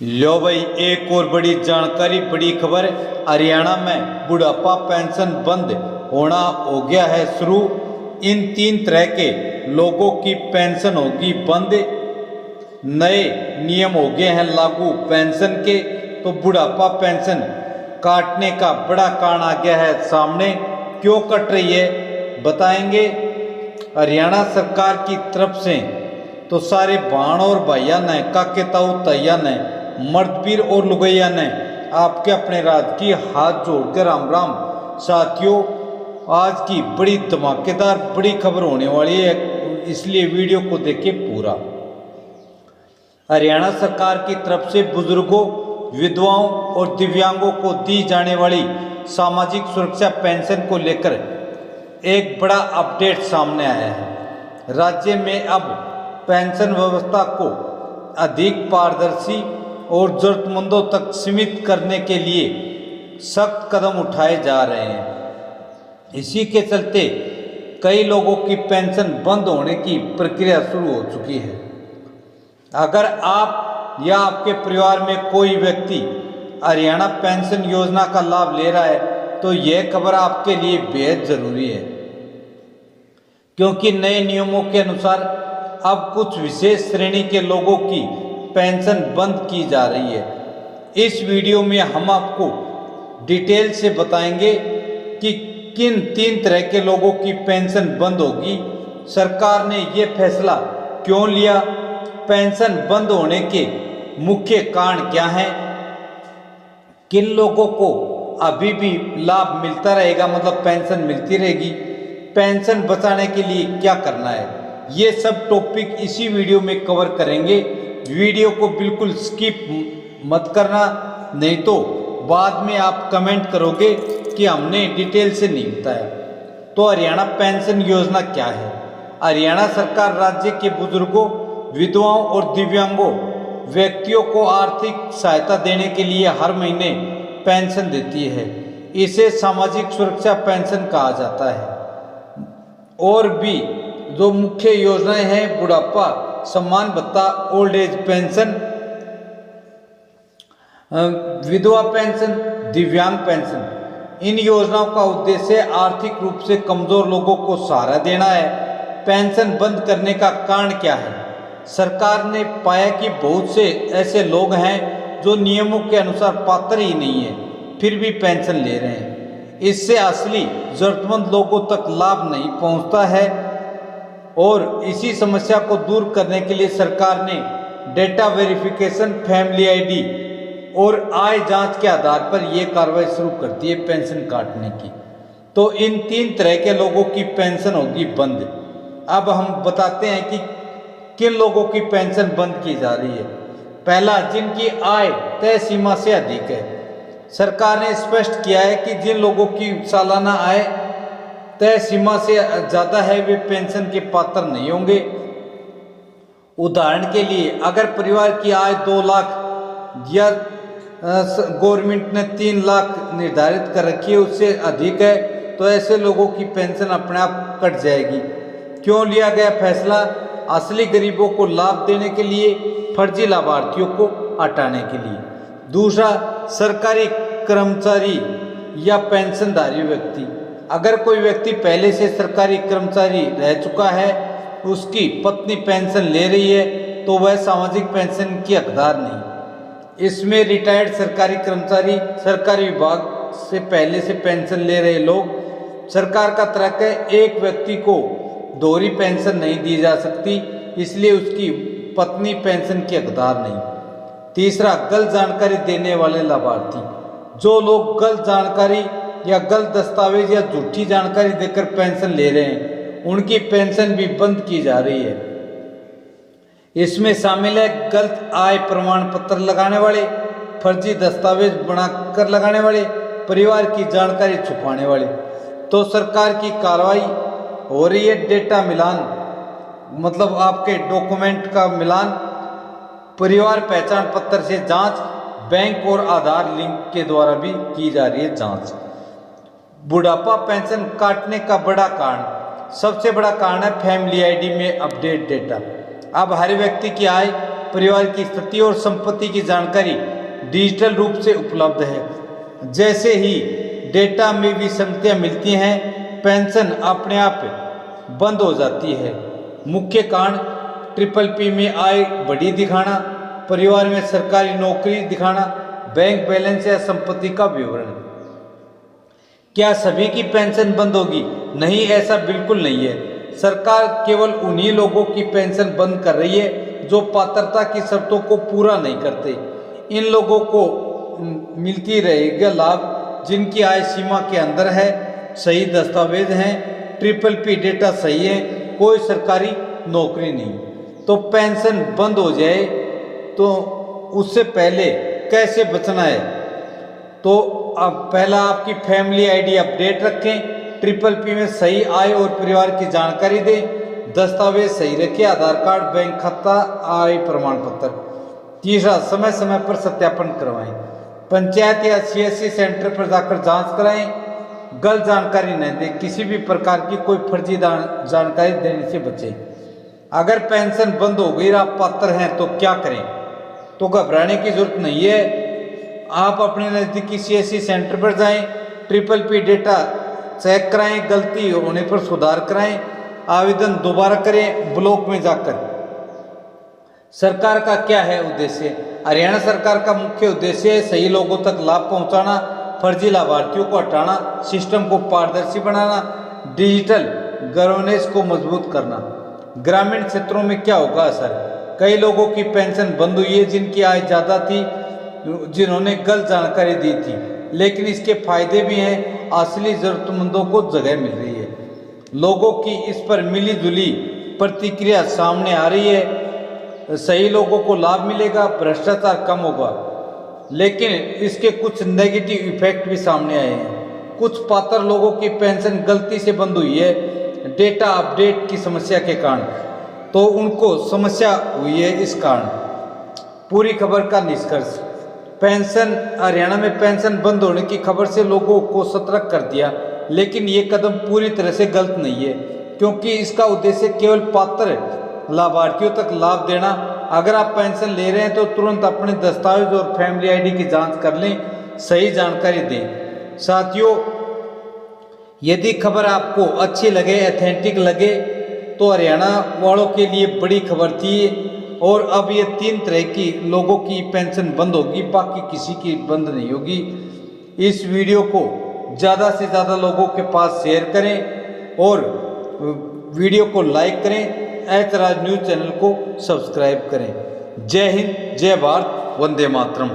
लो भाई, एक और बड़ी जानकारी, बड़ी खबर। हरियाणा में बुढ़ापा पेंशन बंद होना हो गया है शुरू। इन 3 तरह के लोगों की पेंशन होगी बंद। नए नियम हो गए हैं लागू पेंशन के। तो बुढ़ापा पेंशन काटने का बड़ा कारण आ गया है सामने। क्यों कट रही है बताएंगे। हरियाणा सरकार की तरफ से तो सारे भाण और भैया ने, काके ताऊ तैया ने, मर्दपीर और लुगैया ने आपके अपने राज की हाथ जोड़कर राम राम। साथियों, आज की बड़ी धमाकेदार बड़ी खबर होने वाली है, इसलिए वीडियो को देखिए पूरा। हरियाणा सरकार की तरफ से बुजुर्गों, विधवाओं और दिव्यांगों को दी जाने वाली सामाजिक सुरक्षा पेंशन को लेकर एक बड़ा अपडेट सामने आया है। राज्य में अब पेंशन व्यवस्था को अधिक पारदर्शी और जरूरतमंदों तक सीमित करने के लिए सख्त कदम उठाए जा रहे हैं। इसी के चलते कई लोगों की पेंशन बंद होने की प्रक्रिया शुरू हो चुकी है। अगर आप या आपके परिवार में कोई व्यक्ति हरियाणा पेंशन योजना का लाभ ले रहा है तो यह खबर आपके लिए बेहद जरूरी है, क्योंकि नए नियमों के अनुसार अब कुछ विशेष श्रेणी के लोगों की पेंशन बंद की जा रही है। इस वीडियो में हम आपको डिटेल से बताएंगे कि किन 3 तरह के लोगों की पेंशन बंद होगी, सरकार ने ये फैसला क्यों लिया, पेंशन बंद होने के मुख्य कारण क्या हैं, किन लोगों को अभी भी लाभ मिलता रहेगा, मतलब पेंशन मिलती रहेगी, पेंशन बचाने के लिए क्या करना है, ये सब टॉपिक इसी वीडियो में कवर करेंगे। वीडियो को बिल्कुल स्किप मत करना, नहीं तो बाद में आप कमेंट करोगे कि हमने डिटेल से नहीं बताया। तो हरियाणा पेंशन योजना क्या है। हरियाणा सरकार राज्य के बुजुर्गों, विधवाओं और दिव्यांगों व्यक्तियों को आर्थिक सहायता देने के लिए हर महीने पेंशन देती है। इसे सामाजिक सुरक्षा पेंशन कहा जाता है। और भी जो मुख्य योजनाएं हैं, बुढ़ापा सम्मान भत्ता, ओल्ड एज पेंशन, विधवा पेंशन, दिव्यांग पेंशन, इन योजनाओं का उद्देश्य आर्थिक रूप से कमजोर लोगों को सहारा देना है। पेंशन बंद करने का कारण क्या है। सरकार ने पाया कि बहुत से ऐसे लोग हैं जो नियमों के अनुसार पात्र ही नहीं है, फिर भी पेंशन ले रहे हैं। इससे असली जरूरतमंद लोगों तक लाभ नहीं पहुंचता है। और इसी समस्या को दूर करने के लिए सरकार ने डेटा वेरिफिकेशन, फैमिली आईडी और आय जांच के आधार पर यह कार्रवाई शुरू करती है पेंशन काटने की। तो इन 3 तरह के लोगों की पेंशन होगी बंद। अब हम बताते हैं कि किन लोगों की पेंशन बंद की जा रही है। पहला, जिनकी आय तय सीमा से अधिक है। सरकार ने स्पष्ट किया है कि जिन लोगों की सालाना आय तय सीमा से ज़्यादा है वे पेंशन के पात्र नहीं होंगे। उदाहरण के लिए, अगर परिवार की आय 2 लाख या गवर्नमेंट ने 3 लाख निर्धारित कर रखी है, उससे अधिक है, तो ऐसे लोगों की पेंशन अपने आप कट जाएगी। क्यों लिया गया फैसला। असली गरीबों को लाभ देने के लिए, फर्जी लाभार्थियों को हटाने के लिए। दूसरा, सरकारी कर्मचारी या पेंशनधारी व्यक्ति। अगर कोई व्यक्ति पहले से सरकारी कर्मचारी रह चुका है, उसकी पत्नी पेंशन ले रही है, तो वह सामाजिक पेंशन की हकदार नहीं। इसमें रिटायर्ड सरकारी कर्मचारी, सरकारी विभाग से पहले से पेंशन ले रहे लोग, सरकार का तर्क है एक व्यक्ति को दोहरी पेंशन नहीं दी जा सकती, इसलिए उसकी पत्नी पेंशन की हकदार नहीं। तीसरा, गलत जानकारी देने वाले लाभार्थी। जो लोग गलत जानकारी या गलत दस्तावेज या झूठी जानकारी देकर पेंशन ले रहे हैं, उनकी पेंशन भी बंद की जा रही है। इसमें शामिल है गलत आय प्रमाण पत्र लगाने वाले, फर्जी दस्तावेज बनाकर लगाने वाले, परिवार की जानकारी छुपाने वाले। तो सरकार की कार्रवाई हो रही है। डेटा मिलान, मतलब आपके डॉक्यूमेंट का मिलान, परिवार पहचान पत्र से जांच, बैंक और आधार लिंक के द्वारा भी की जा रही है जांच। बुढ़ापा पेंशन काटने का बड़ा कारण, सबसे बड़ा कारण है फैमिली आईडी में अपडेट डेटा। अब हर व्यक्ति की आय परिवार की स्थिति और संपत्ति की जानकारी डिजिटल रूप से उपलब्ध है। जैसे ही डेटा में विसंगतियां मिलती हैं, पेंशन अपने आप बंद हो जाती है। मुख्य कारण PPP में आय बड़ी दिखाना, परिवार में सरकारी नौकरी दिखाना, बैंक बैलेंस या संपत्ति का विवरण। क्या सभी की पेंशन बंद होगी? नहीं, ऐसा बिल्कुल नहीं है। सरकार केवल उन्हीं लोगों की पेंशन बंद कर रही है जो पात्रता की शर्तों को पूरा नहीं करते। इन लोगों को मिलती रहेगा लाभ जिनकी आय सीमा के अंदर है, सही दस्तावेज हैं, PPP डेटा सही है, कोई सरकारी नौकरी नहीं। तो पेंशन बंद हो जाए तो उससे पहले कैसे बचना है? तो अब पहला आपकी फैमिली आईडी अपडेट रखें, PPP में सही आय और परिवार की जानकारी दें, दस्तावेज सही रखें, आधार कार्ड, बैंक खाता, आय प्रमाण पत्र। तीसरा, समय समय पर सत्यापन करवाएं, पंचायत या CSC सेंटर पर जाकर जांच कराएं, गलत जानकारी न दें, किसी भी प्रकार की कोई फर्जी जानकारी देने से बचें। अगर पेंशन बंद हो गई और आप पात्र हैं तो क्या करें? तो घबराने की जरूरत नहीं है। आप अपने नज़दीकी CSC सेंटर पर जाएं, PPP डेटा चेक कराएं, गलती होने पर सुधार कराएं, आवेदन दोबारा करें ब्लॉक में जाकर। सरकार का क्या है उद्देश्य? हरियाणा सरकार का मुख्य उद्देश्य है सही लोगों तक लाभ पहुंचाना, फर्जी लाभार्थियों को हटाना, सिस्टम को पारदर्शी बनाना, डिजिटल गवर्नेंस को मजबूत करना। ग्रामीण क्षेत्रों में क्या होगा असर? कई लोगों की पेंशन बंद हुई है जिनकी आय ज़्यादा थी, जिन्होंने गलत जानकारी दी थी, लेकिन इसके फायदे भी हैं, असली जरूरतमंदों को जगह मिल रही है। लोगों की इस पर मिली जुली प्रतिक्रिया सामने आ रही है। सही लोगों को लाभ मिलेगा, भ्रष्टाचार कम होगा, लेकिन इसके कुछ नेगेटिव इफेक्ट भी सामने आए हैं। कुछ पात्र लोगों की पेंशन गलती से बंद हुई है डेटा अपडेट की समस्या के कारण, तो उनको समस्या हुई है इस कारण। पूरी खबर का निष्कर्ष, पेंशन हरियाणा में पेंशन बंद होने की खबर से लोगों को सतर्क कर दिया, लेकिन ये कदम पूरी तरह से गलत नहीं है, क्योंकि इसका उद्देश्य केवल पात्र लाभार्थियों तक लाभ देना। अगर आप पेंशन ले रहे हैं तो तुरंत अपने दस्तावेज और फैमिली आईडी की जांच कर लें, सही जानकारी दें। साथियों, यदि खबर आपको अच्छी लगे, ऑथेंटिक लगे, तो हरियाणा वालों के लिए बड़ी खबर थी। और अब ये 3 तरह की लोगों की पेंशन बंद होगी, बाकी किसी की बंद नहीं होगी। इस वीडियो को ज़्यादा से ज़्यादा लोगों के पास शेयर करें और वीडियो को लाइक करें। ऐतराज न्यूज़ चैनल को सब्सक्राइब करें। जय हिंद, जय भारत, वंदे मातरम।